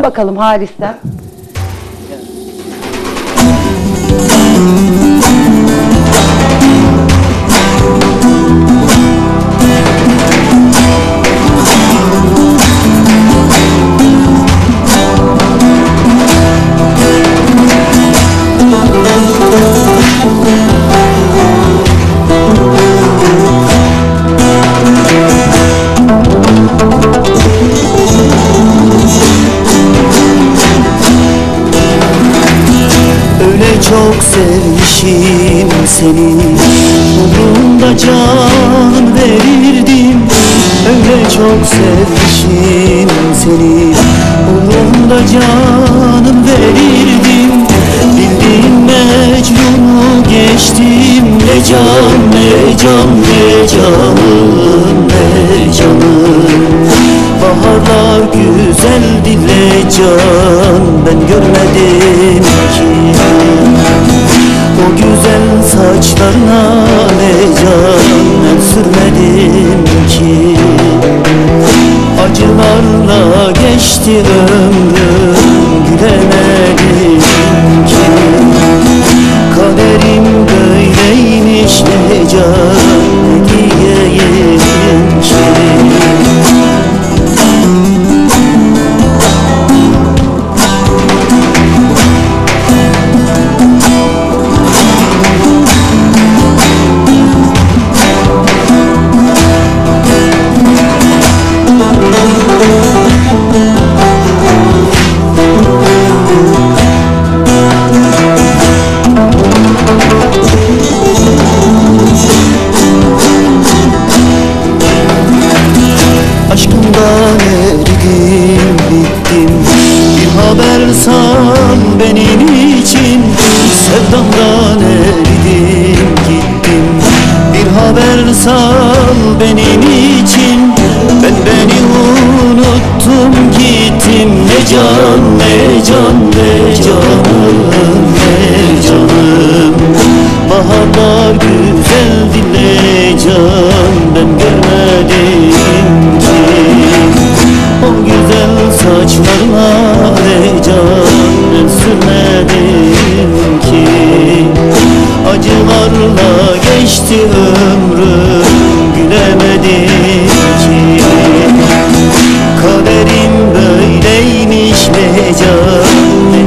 bakalım Haris'ten. Çok sevmişim seni, uğrunda can verirdim. Öyle çok sevmişim seni, uğrunda canım verirdim. Bildiğin Mecnun'u geçtim, ne can ne can ne canım ne canım. Baharlar güzeldi ne can, ben görmedim ki. O güzel saçlarına ne can, ben sürmedim ki. Acılarla geçti ömrüm, gülemedim ki. Kaderim böyleymiş ne can, ne diyeyim ki. Aşkımdan eridim, bittim. Bir haber sal benim için. Sevdamdan eridim, gittim. Bir haber sal benim için. Ben beni unuttum, gittim. Ne can ne can ne canım ne canım. Baharlar güzeldi ne can, ben görmedim ki. O güzel saçlarına ne can, ben sürmedim ki. Acılarla geçti ömrüm, gülemedim ki. Kaderim böyleymiş ne can ne